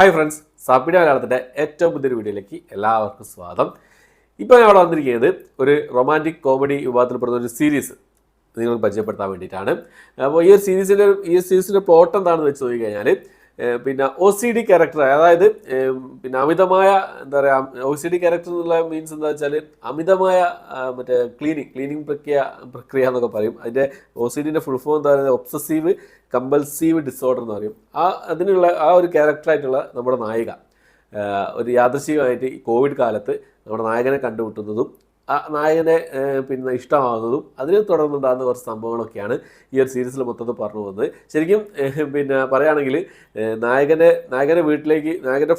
Hi friends, സാപ്പിഡ മലയാളത്തിൻ്റെ ഏറ്റവും പുതിയൊരു വീഡിയോയിലേക്ക് എല്ലാവർക്കും സ്വാഗതം. ഇപ്പോൾ ഞാൻ അവിടെ വന്നിരിക്കുന്നത് ഒരു റൊമാൻറ്റിക് കോമഡി വിഭാഗത്തിൽപ്പെടുന്ന ഒരു സീരീസ് നിങ്ങൾക്ക് പരിചയപ്പെടുത്താൻ വേണ്ടിയിട്ടാണ്. അപ്പോൾ ഈ സീരീസിൻ്റെ പ്ലോട്ട് എന്താണെന്ന് വെച്ച് നോക്കിക്കഴിഞ്ഞാൽ പിന്നെ OCD ക്യാരക്ടർ, അതായത് പിന്നെ അമിതമായ എന്താ പറയുക, OCD ക്യാരക്ടർ എന്നുള്ള മീൻസ് എന്താ വെച്ചാൽ അമിതമായ മറ്റേ ക്ലീനിങ് പ്രക്രിയ എന്നൊക്കെ പറയും. അതിൻ്റെ OCDൻ്റെ ഫുൾ ഫോം എന്താ പറയുക, ഒബ്സസീവ് കമ്പൽസീവ് ഡിസോർഡർ എന്ന് പറയും. അതിനുള്ള ഒരു ക്യാരക്ടറായിട്ടുള്ള നമ്മുടെ നായിക ഒരു യാദൃശ്ചികമായിട്ട് ഈ കോവിഡ് കാലത്ത് നമ്മുടെ നായകനെ കണ്ടുമുട്ടുന്നതും ആ നായകനെ പിന്നെ ഇഷ്ടമാകുന്നതും അതിനെ തുടർന്നുണ്ടാകുന്ന കുറച്ച് സംഭവങ്ങളൊക്കെയാണ് ഈ ഒരു സീരീസിൽ മൊത്തത്തിൽ പറഞ്ഞു പോകുന്നത്. ശരിക്കും പിന്നെ പറയുകയാണെങ്കിൽ നായകൻ്റെ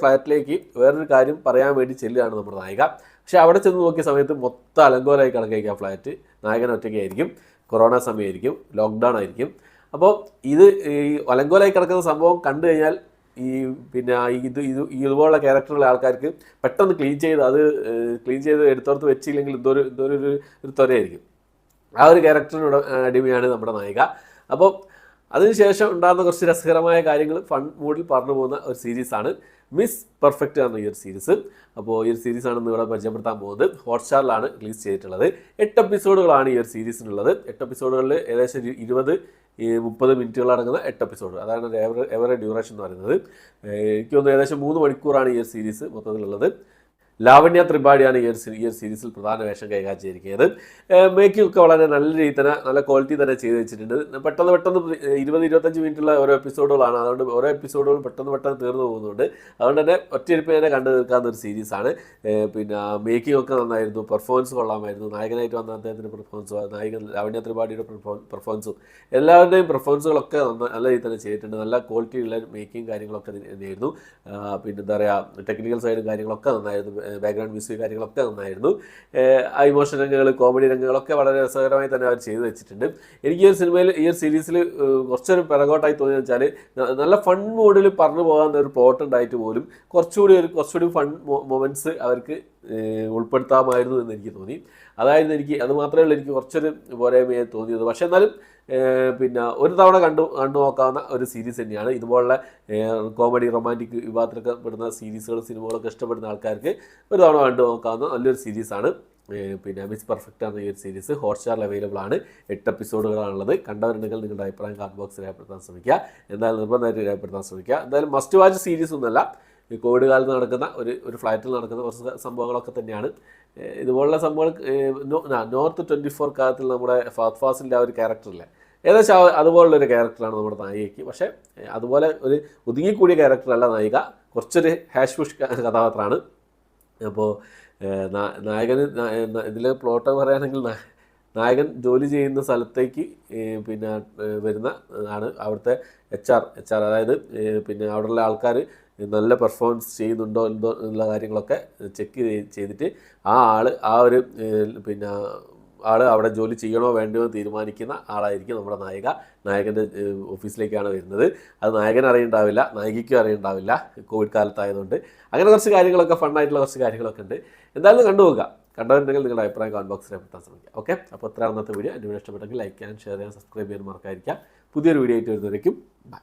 ഫ്ലാറ്റിലേക്ക് വേറൊരു കാര്യം പറയാൻ വേണ്ടി ചെല്ലുകയാണ് നമ്മുടെ നായിക. പക്ഷെ അവിടെ ചെന്ന് നോക്കിയ സമയത്ത് മൊത്തം അലങ്കോലമായി കിടക്കുകയായിരിക്കും. ആ ഫ്ലാറ്റ് നായകൻ ഒറ്റയ്ക്കായിരിക്കും, കൊറോണ സമയമായിരിക്കും, ലോക്ക്ഡൗൺ ആയിരിക്കും. അപ്പോൾ ഈ അലങ്കോലമായി കിടക്കുന്ന സംഭവം കണ്ടു കഴിഞ്ഞാൽ ഈ പിന്നെ ഇതുപോലുള്ള ക്യാരക്ടറുള്ള ആൾക്കാർക്ക് പെട്ടെന്ന് ക്ലീൻ ചെയ്ത് എടുത്തോർത്ത് വെച്ചില്ലെങ്കിൽ ഒരു ത്വരയായിരിക്കും. ആ ഒരു ക്യാരക്ടറിനോട് അടിമയാണ് നമ്മുടെ നായിക. അപ്പോൾ അതിനുശേഷം ഉണ്ടാകുന്ന കുറച്ച് രസകരമായ കാര്യങ്ങൾ ഫൺ മൂഡിൽ പറഞ്ഞു പോകുന്ന ഒരു സീരീസാണ് മിസ് പെർഫെക്റ്റ് എന്ന ഈ ഒരു സീരീസ്. അപ്പോൾ ഈ ഒരു സീരീസാണ് ഇവിടെ പരിചയപ്പെടുത്താൻ പോകുന്നത്. ഹോട്ട്സ്റ്റാറിലാണ് റിലീസ് ചെയ്തിട്ടുള്ളത്. 8 എപ്പിസോഡുകളാണ് ഈ ഒരു സീരീസിനുള്ളത്. 8 എപ്പിസോഡുകളിൽ ഏകദേശം 20-30 മിനിറ്റുകളടങ്ങുന്ന 8 എപ്പിസോഡ്. അതാണ് എവറേജ് ഡ്യൂറേഷൻ എന്ന് പറയുന്നത്. എനിക്ക് തോന്നുന്നു ഏകദേശം 3 മണിക്കൂറാണ് ഈ ഒരു സീരീസ് മൊത്തത്തിലുള്ളത്. ലാവണ്യ ത്രിപാഠിയാണ് ഈ ഒരു സീരീസിൽ പ്രധാന വേഷം കൈകാര്യം ചെയ്തിരിക്കുന്നത്. മേക്കിംഗ് ഒക്കെ വളരെ നല്ല രീതിയിൽ തന്നെ, നല്ല ക്വാളിറ്റി തന്നെ ചെയ്ത് വെച്ചിട്ടുണ്ട്. പെട്ടെന്ന് 20-25 മിനിറ്റുള്ള ഓരോ എപ്പിസോഡുകളാണ്. അതുകൊണ്ട് ഓരോ എപ്പിസോഡുകളും പെട്ടെന്ന് തീർന്നു പോകുന്നുണ്ട്. അതുകൊണ്ട് തന്നെ ഒറ്റയിരിപ്പ് തന്നെ കണ്ടു തീർക്കാവുന്ന ഒരു സീരീസാണ്. പിന്നെ മേക്കിംഗ് ഒക്കെ നന്നായിരുന്നു, പെർഫോമൻസ് കൊള്ളാമായിരുന്നു. നായകനായിട്ട് വന്ന അദ്ദേഹത്തിൻ്റെ പെർഫോമൻസും നായകൻ ലാവണ്യ ത്രിപാഠിയുടെ പെർഫോമൻസും എല്ലാവരുടെയും പെർഫോമൻസുകളൊക്കെ നല്ല രീതിയിൽ തന്നെ ചെയ്തിട്ടുണ്ട്. നല്ല ക്വാളിറ്റിയുള്ള മേക്കിംഗ് കാര്യങ്ങളൊക്കെ തന്നെയായിരുന്നു. പിന്നെ എന്താ പറയുക, ടെക്നിക്കൽ സൈഡും കാര്യങ്ങളൊക്കെ നന്നായിരുന്നു. ബാക്ക്ഗ്രൗണ്ട് മ്യൂസിക് കാര്യങ്ങളൊക്കെ നന്നായിരുന്നു. ഇമോഷൻ രംഗങ്ങൾ, കോമഡി രംഗങ്ങളൊക്കെ വളരെ രസകരമായി തന്നെ അവർ ചെയ്തു വെച്ചിട്ടുണ്ട്. എനിക്ക് ഈ ഒരു സീരീസിൽ കുറച്ചൊരു പിറകോട്ടായി തോന്നിയെന്ന് വെച്ചാൽ നല്ല ഫൺ മോഡിൽ പറഞ്ഞു പോകാവുന്ന ഒരു പ്ലോട്ട് ഉണ്ടായിട്ട് പോലും കുറച്ചുകൂടി ഫൺ മൊമെൻറ്റ്സ് അവർക്ക് ഉൾപ്പെടുത്താമായിരുന്നു എന്ന് എനിക്ക് തോന്നി. അത് മാത്രമേ ഉള്ളൂ എനിക്ക് കുറച്ചൊരു പോരായ്മയായി തോന്നിയത്. പക്ഷേ എന്നാലും പിന്നെ ഒരു തവണ കണ്ടു നോക്കാവുന്ന ഒരു സീരീസ് തന്നെയാണ്. ഇതുപോലുള്ള കോമഡി റൊമാൻറ്റിക് വിഭാഗത്തിലൊക്കെ പെടുന്ന സിനിമകളൊക്കെ ഇഷ്ടപ്പെടുന്ന ആൾക്കാർക്ക് ഒരു തവണ കണ്ടു നോക്കാവുന്ന നല്ലൊരു സീരീസാണ് പിന്നെ മിസ് പെർഫെക്റ്റ് എന്ന ഈ ഒരു സീരീസ്. ഹോട്ട്സ്റ്റാറിൽ അവൈലബിൾ ആണ്. 8 എപ്പിസോഡുകളാണുള്ളത്. കണ്ടവരുണ്ടെങ്കിൽ നിങ്ങളുടെ അഭിപ്രായം കമന്റ് ബോക്സിൽ രേഖപ്പെടുത്താൻ ശ്രമിക്കുക. എന്തായാലും നിർബന്ധമായിട്ട് രേഖപ്പെടുത്താൻ ശ്രമിക്കുക. എന്തായാലും മസ്റ്റ് വാച്ച് സീരീസ് ഒന്നുമല്ല. ഈ കോവിഡ് കാലത്ത് നടക്കുന്ന ഒരു ഫ്ലൈറ്റിൽ നടക്കുന്ന കുറച്ച് സംഭവങ്ങളൊക്കെ തന്നെയാണ്. ഇതുപോലുള്ള സംഭവങ്ങൾ നോർത്ത് 24 കാലത്തിൽ നമ്മുടെ ഫഹദ് ഫാസിലിൻ്റെ ആ ഒരു ക്യാരക്ടറില്ലേ, ഏകദേശം അതുപോലുള്ളൊരു ക്യാരക്ടറാണ് നമ്മുടെ നായികയ്ക്ക്. പക്ഷേ അതുപോലെ ഒരു ഒതുങ്ങിക്കൂടിയ ക്യാരക്ടറല്ല നായിക, കുറച്ചൊരു ഹാഷ് പുഷ് കഥാപാത്രമാണ്. അപ്പോൾ നായകന് ഇതിൽ പ്ലോട്ട് പറയുകയാണെങ്കിൽ നായകൻ ജോലി ചെയ്യുന്ന സ്ഥലത്തേക്ക് പിന്നെ വരുന്ന അവിടുത്തെ HR, അതായത് പിന്നെ അവിടെയുള്ള ആൾക്കാർ നല്ല പെർഫോമൻസ് ചെയ്യുന്നുണ്ടോ എന്നുള്ള കാര്യങ്ങളൊക്കെ ചെക്ക് ചെയ്തിട്ട് ആൾ അവിടെ ജോലി ചെയ്യണോ വേണ്ടയോ എന്ന് തീരുമാനിക്കുന്ന ആളായിരിക്കും നമ്മുടെ നായകൻ്റെ ഓഫീസിലേക്കാണ് വരുന്നത്. അത് നായകൻ അറിയണ്ടാവില്ല, നായികയ്ക്കും അറിയണ്ടാവില്ല, കോവിഡ് കാലത്തായതുകൊണ്ട്. അങ്ങനെ കുറച്ച് കാര്യങ്ങളൊക്കെ ഫണ്ണായിട്ടുള്ള കുറച്ച് കാര്യങ്ങളൊക്കെ ഉണ്ട്. എന്തായാലും കണ്ടുപോകുക. കണ്ടവരുണ്ടെങ്കിൽ നിങ്ങളുടെ അഭിപ്രായം കമന്റ് ബോക്സിൽ രേഖപ്പെടുത്താൻ ശ്രമിക്കുക. ഓക്കെ, അപ്പോൾ ഇത്രയാണ് ഇന്നത്തെ വീഡിയോ. എൻ്റെ വീഡിയോ ഇഷ്ടപ്പെട്ടെങ്കിൽ ലൈക്ക് ചെയ്യാൻ, ഷെയർ ചെയ്യാൻ, സബ്സ്ക്രൈബ് ചെയ്യാൻ മറക്കാതിരിക്കുക. പുതിയൊരു വീഡിയോ ആയിട്ട് വരുന്നവരേക്കും ബൈ.